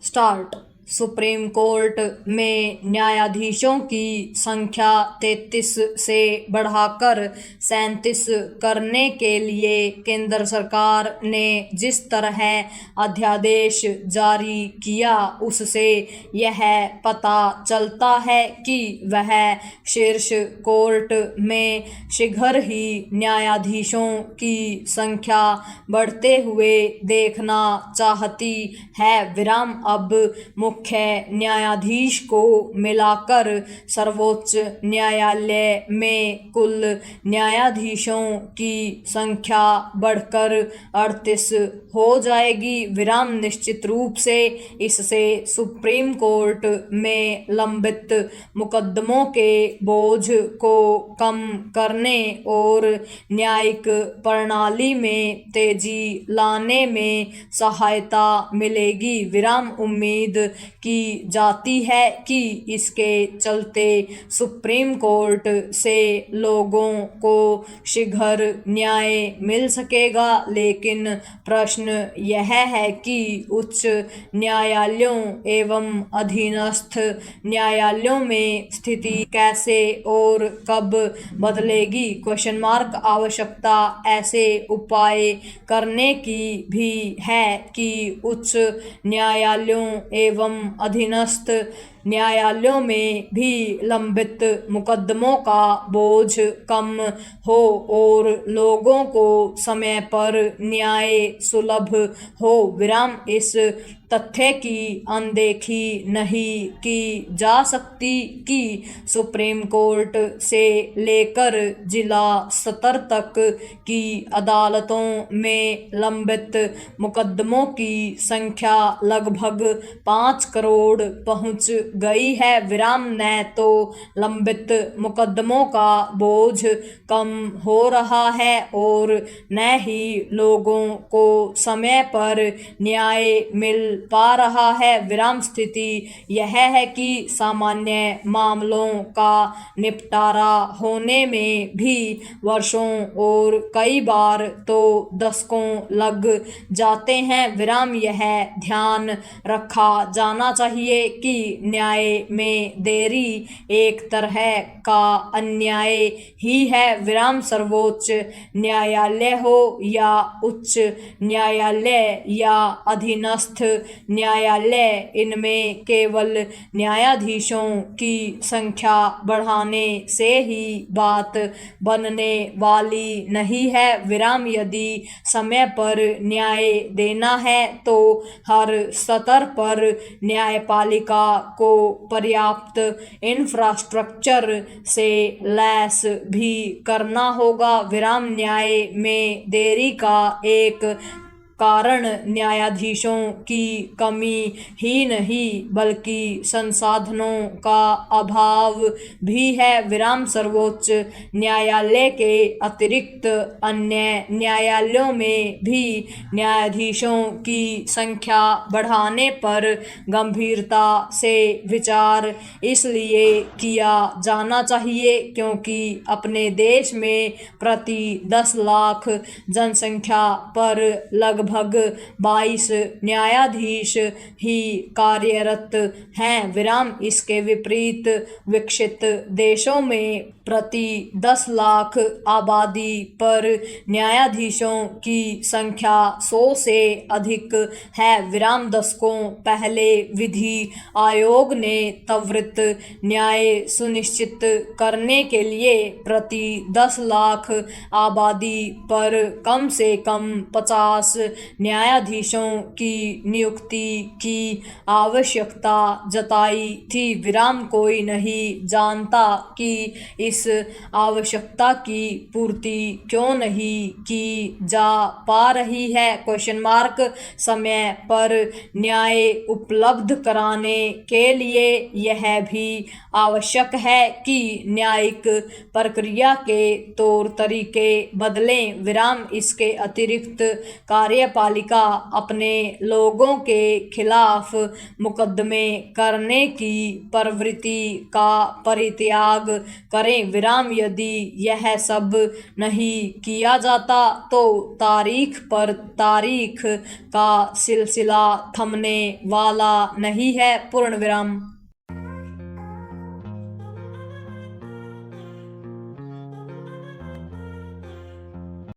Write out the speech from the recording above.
Start. Supreme court में न्यायाधीशों की संख्या 33 से बढ़ाकर 37 करने के लिए केंद्र सरकार ने जिस तरह अध्यादेश जारी किया, उससे यह पता चलता है कि वह शीर्ष कोर्ट में शीघ्र ही न्यायाधीशों की संख्या बढ़ते हुए देखना चाहती है। अब मुख्य न्यायाधीश को मिलाकर सर्वोच्च न्यायालय में कुल न्यायाधीशों की संख्या बढ़कर 38 हो जाएगी। निश्चित रूप से इससे सुप्रीम कोर्ट में लंबित मुकदमों के बोझ को कम करने और न्यायिक प्रणाली में तेजी लाने में सहायता मिलेगी। उम्मीद की जाती है कि इसके चलते सुप्रीम कोर्ट से लोगों को शीघ्र न्याय मिल सकेगा। लेकिन प्रश्न यह है कि उच्च न्यायालयों एवं अधीनस्थ न्यायालयों में स्थिति कैसे और कब बदलेगी? आवश्यकता ऐसे उपाय करने की भी है कि उच्च न्यायालयों एवं अधीनस्थ न्यायालयों में भी लंबित मुकदमों का बोझ कम हो और लोगों को समय पर न्याय सुलभ हो। इस तथ्य की अनदेखी नहीं की जा सकती कि सुप्रीम कोर्ट से लेकर जिला स्तर तक की अदालतों में लंबित मुकदमों की संख्या लगभग 5 करोड़ पहुंच गई है। न तो लंबित मुकदमों का बोझ कम हो रहा है और न ही लोगों को समय पर न्याय मिल पा रहा है। स्थिति यह है कि सामान्य मामलों का निपटारा होने में भी वर्षों और कई बार तो दशकों लग जाते हैं। यह ध्यान रखा जाना चाहिए कि न्याय में देरी एक तरह का अन्याय ही है। सर्वोच्च न्यायालय हो या उच्च न्यायालय या अधीनस्थ न्यायालय, इनमें केवल न्यायाधीशों की संख्या बढ़ाने से ही बात बनने वाली नहीं है। यदि समय पर न्याय देना है तो हर स्तर पर न्यायपालिका को पर्याप्त इंफ्रास्ट्रक्चर से लैस भी करना होगा। न्याय में देरी का एक कारण न्यायाधीशों की कमी ही नहीं बल्कि संसाधनों का अभाव भी है। सर्वोच्च न्यायालय के अतिरिक्त अन्य न्यायालयों में भी न्यायाधीशों की संख्या बढ़ाने पर गंभीरता से विचार इसलिए किया जाना चाहिए क्योंकि अपने देश में प्रति 10 लाख जनसंख्या पर लगभग 22 न्यायाधीश ही कार्यरत हैं। इसके विपरीत विकसित देशों में प्रति 10 लाख आबादी पर न्यायाधीशों की संख्या 100 से अधिक है। दशकों पहले विधि आयोग ने त्वरित न्याय सुनिश्चित करने के लिए प्रति 10 लाख आबादी पर कम से कम 50 न्यायाधीशों की नियुक्ति की आवश्यकता जताई थी। कोई नहीं जानता कि इस आवश्यकता की पूर्ति क्यों नहीं की जा पा रही है? समय पर न्याय उपलब्ध कराने के लिए यह भी आवश्यक है कि न्यायिक प्रक्रिया के तौर तरीके बदलें। इसके अतिरिक्त कार्य न्यायपालिका अपने लोगों के खिलाफ मुकदमे करने की प्रवृत्ति का परित्याग करें। विराम यदि यह सब नहीं किया जाता तो तारीख पर तारीख का सिलसिला थमने वाला नहीं है। पूर्ण विराम।